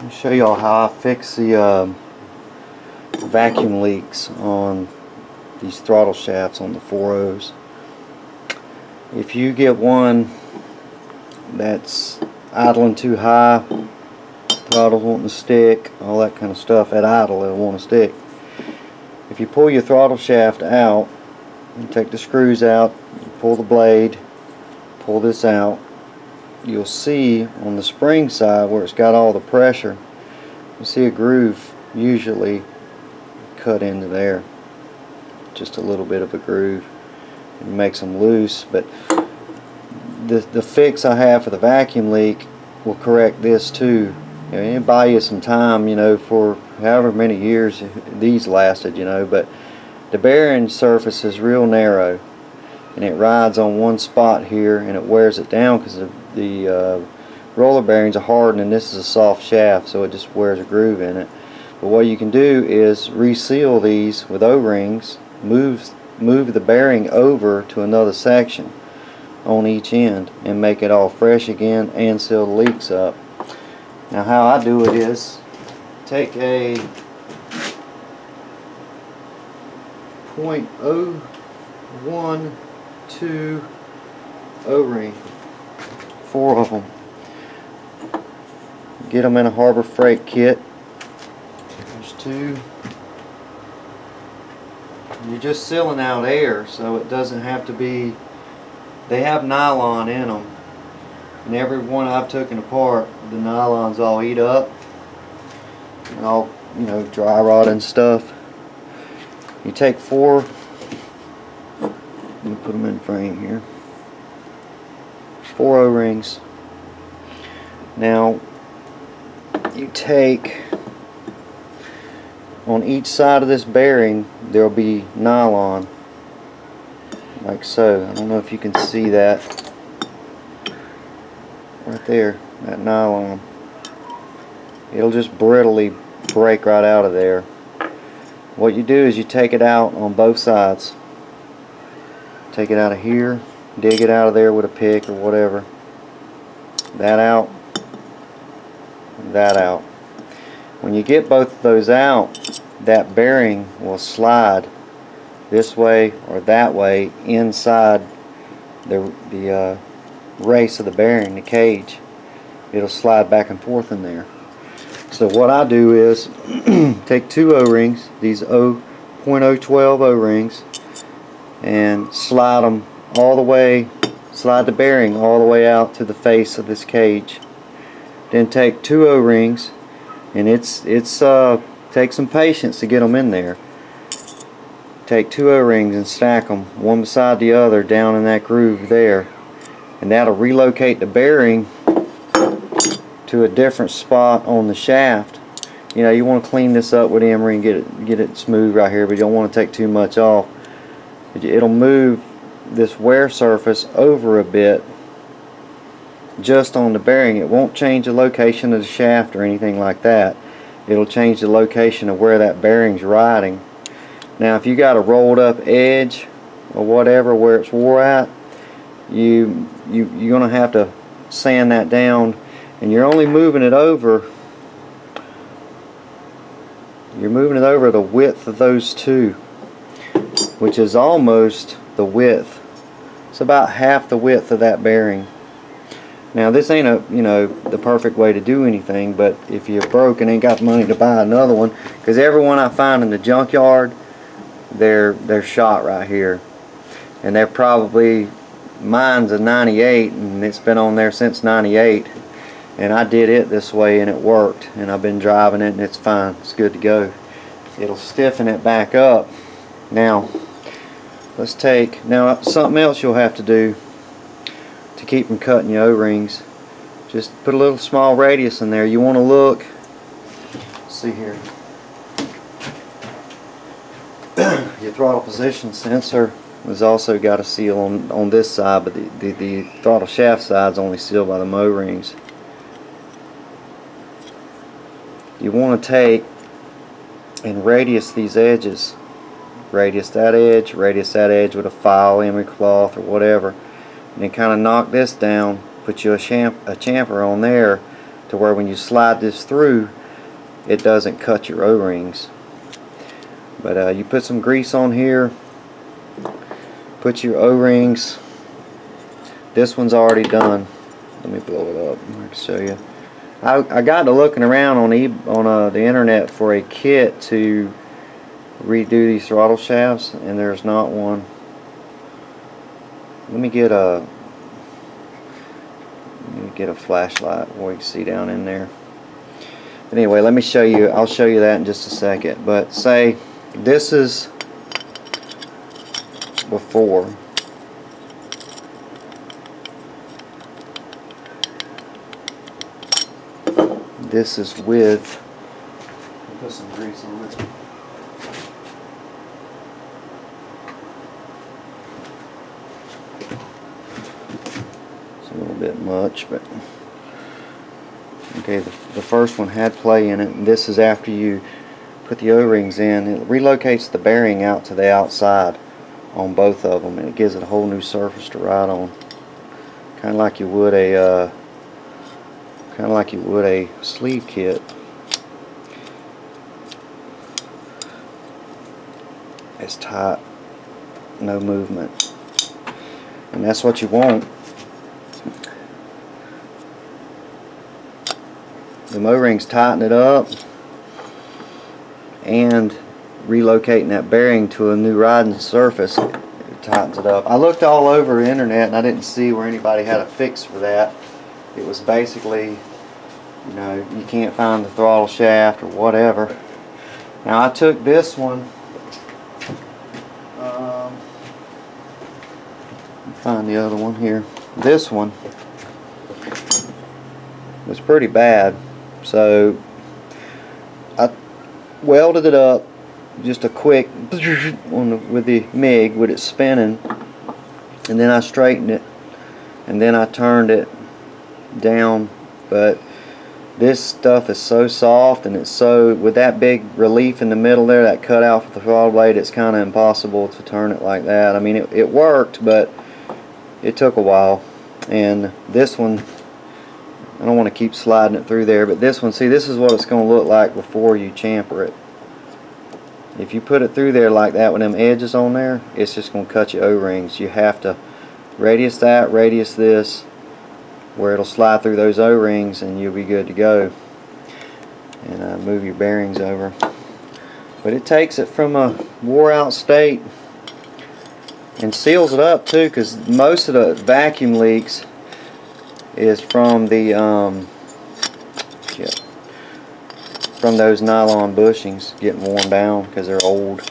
Let me show y'all how I fix the vacuum leaks on these throttle shafts on the 4.0s. If you get one that's idling too high, throttle's wanting to stick, all that kind of stuff, at idle it'll want to stick. If you pull your throttle shaft out, you take the screws out, you pull the blade, pull this out, you'll see on the spring side where it's got all the pressure, you see a groove usually cut into there, just a little bit of a groove. It makes them loose, but the fix I have for the vacuum leak will correct this too. You know, it'll buy you some time, you know, for however many years these lasted, you know, but the bearing surface is real narrow and it rides on one spot here and it wears it down because the roller bearings are hard and this is a soft shaft, so it just wears a groove in it. But what you can do is reseal these with O-rings, move the bearing over to another section on each end and make it all fresh again and seal the leaks up. Now how I do it is take a .012 O-ring, 4 of them. Get them in a Harbor Freight kit. There's 2. You're just sealing out air, so it doesn't have to be. They have nylon in them, and every one I've taken apart, the nylon's all eat up and all, you know, dry rot and stuff. You take 4. Let me put them in frame here. 4 O-rings. Now you take, on each side of this bearing there will be nylon, like so. I don't know if you can see that right there, that nylon. It'll just brittly break right out of there. What you do is you take it out on both sides. Take it out of here, dig it out of there with a pick or whatever. That out, that out. When you get both of those out, that bearing will slide this way or that way inside the race of the bearing, the cage. It'll slide back and forth in there. So what I do is take 2 O-rings, these .012 O-rings, and slide them all the way, slide the bearing all the way out to the face of this cage. Then take 2 O-rings, and it's takes some patience to get them in there. Take 2 O-rings and stack them one beside the other down in that groove there, and that'll relocate the bearing to a different spot on the shaft. You know, you want to clean this up with emery and get it smooth right here, but you don't want to take too much off. It'll move this wear surface over a bit just on the bearing. It won't change the location of the shaft or anything like that. It'll change the location of where that bearing's riding. Now if you got a rolled up edge or whatever where it's wore at, you're gonna have to sand that down, and you're only moving it over, you're moving it over the width of those 2, which is almost the width. It's about half the width of that bearing. Now this ain't the perfect way to do anything, but if you're broke and ain't got the money to buy another one, because every one I find in the junkyard, they're shot right here, and they're probably, mine's a 98 and it's been on there since 98, and I did it this way and it worked, and I've been driving it and it's fine, it's good to go. It'll stiffen it back up. Now let's take, now something else you'll have to do to keep from cutting your O-rings, just put a little small radius in there. You want to look, let's see here, your throttle position sensor has also got a seal on this side, but the throttle shaft side is only sealed by the O-rings. You want to take and radius these edges, radius that edge with a file, emery cloth or whatever, and then kind of knock this down, put you a chamfer on there to where when you slide this through, it doesn't cut your O-rings. But you put some grease on here, put your O-rings. This one's already done. Let me blow it up. I can show you. I got to looking around on the internet for a kit to redo these throttle shafts, and there's not one. Let me get a flashlight where you can see down in there. But anyway, let me show you. I'll show you that in just a second. But say this is before. This is with. Put some grease on it. It's a little bit much, but okay. The first one had play in it, and this is after you put the O-rings in. It relocates the bearing out to the outside on both of them, and it gives it a whole new surface to ride on, kind of like you would a sleeve kit. It's tight, no movement, and that's what you want. The O-rings tighten it up, and relocating that bearing to a new riding surface, it tightens it up. I looked all over the internet and I didn't see where anybody had a fix for that. It was basically, you know, you can't find the throttle shaft or whatever. Now I took this one, find the other one here. This one was pretty bad, so I welded it up, just a quick with the MIG with it spinning, and then I straightened it, and then I turned it down. But this stuff is so soft, and it's so, with that big relief in the middle there, that cut out for the throttle blade, it's kind of impossible to turn it like that. I mean, it worked, but it took a while. And this one, I don't want to keep sliding it through there, but this one, see, this is what it's going to look like before you chamfer it. If you put it through there like that with them edges on there, it's just going to cut your O-rings. You have to radius that, radius this, where it'll slide through those O-rings, and you'll be good to go. And move your bearings over. But it takes it from a wore out state and seals it up too, because most of the vacuum leaks is from the from those nylon bushings getting worn down because they're old.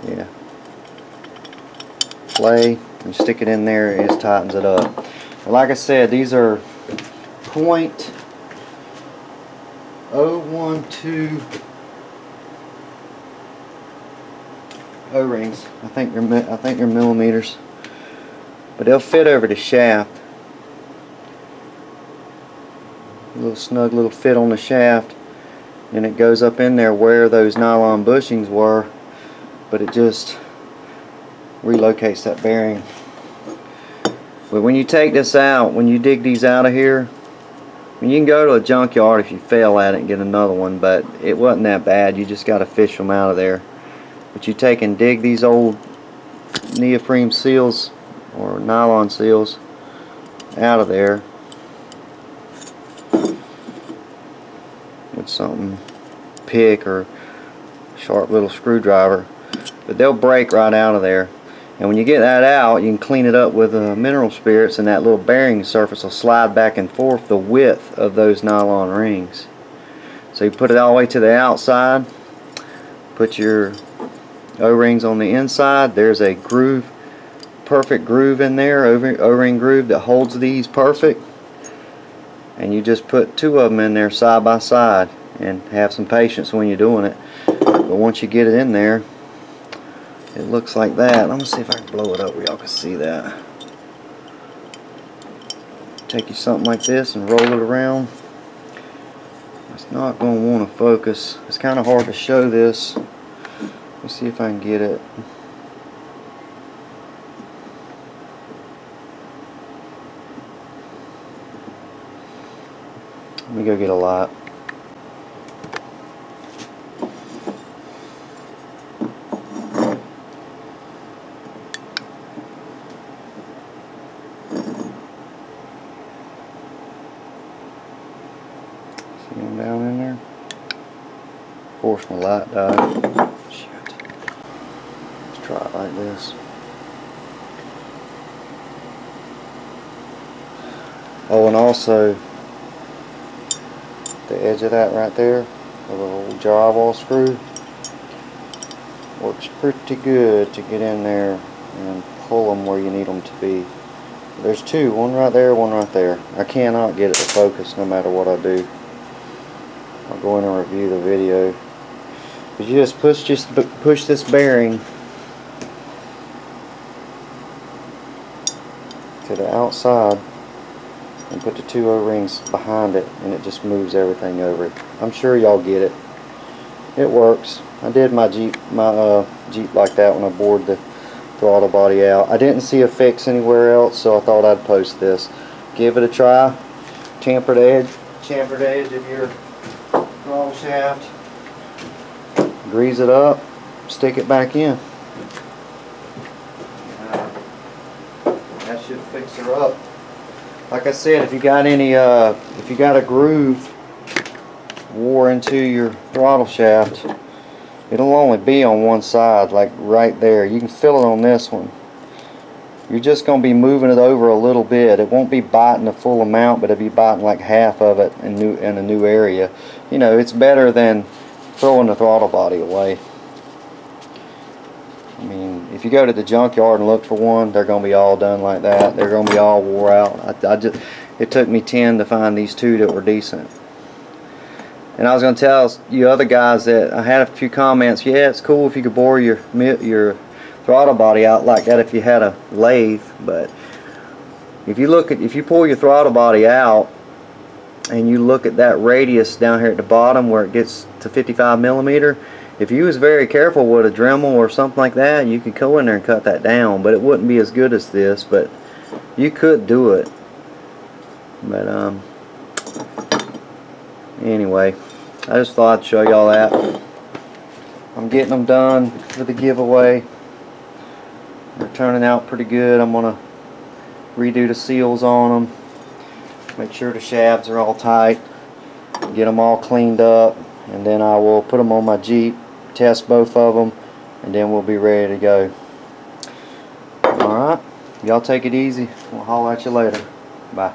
Yeah. Play and stick it in there, it tightens it up. And like I said, these are .012 O-rings. I think they're millimeters, but they'll fit over the shaft. A little snug little fit on the shaft, and it goes up in there where those nylon bushings were, but it just relocates that bearing. But when you take this out, when you dig these out of here, I mean, you can go to a junkyard if you fail at it and get another one, but it wasn't that bad. You just got to fish them out of there. But you take and dig these old neoprene seals or nylon seals out of there with something, pick or sharp little screwdriver, but they'll break right out of there. And when you get that out, you can clean it up with mineral spirits, and that little bearing surface will slide back and forth the width of those nylon rings. So you put it all the way to the outside, put your O-rings on the inside. There's a groove, perfect groove in there, O-ring groove that holds these perfect. And you just put two of them in there side by side, and have some patience when you're doing it. But once you get it in there, it looks like that. I'm going to see if I can blow it up where y'all can see that. Take you something like this and roll it around. It's not going to want to focus. It's kind of hard to show this. Let's see if I can get it. Let me go get a light. See him down in there? Of course my light died. Shit. Let's try it like this. Oh, and also the edge of that right there, the little drywall screw, works pretty good to get in there and pull them where you need them to be. There's two, one right there, one right there. I cannot get it to focus no matter what I do. I'll go in and review the video. But you just push this bearing to the outside and put the two O-rings behind it, and it just moves everything over it. I'm sure y'all get it. It works. I did my Jeep like that when I bored the throttle body out. I didn't see a fix anywhere else, so I thought I'd post this. Give it a try. Chamfered edge of your throttle shaft. Grease it up. Stick it back in. That should fix her up. Like I said, if you got any, if you got a groove wore into your throttle shaft, it'll only be on one side, like right there. You can feel it on this one. You're just going to be moving it over a little bit. It won't be biting the full amount, but it'll be biting like half of it in a new area. You know, it's better than throwing the throttle body away. I mean, if you go to the junkyard and look for one, they're going to be all done like that. They're going to be all wore out. It took me 10 to find these two that were decent. And I was going to tell you other guys that I had a few comments. Yeah, it's cool if you could bore your throttle body out like that if you had a lathe, but if you pull your throttle body out and you look at that radius down here at the bottom where it gets to 55 millimeter, if you was very careful with a Dremel or something like that, you could go in there and cut that down, but it wouldn't be as good as this, but you could do it. But anyway, I just thought I'd show y'all that. I'm getting them done for the giveaway. They're turning out pretty good. I'm gonna redo the seals on them, make sure the shafts are all tight, get them all cleaned up, and then I will put them on my Jeep, test both of them, and then we'll be ready to go. Alright, y'all take it easy. We'll holler at you later. Bye.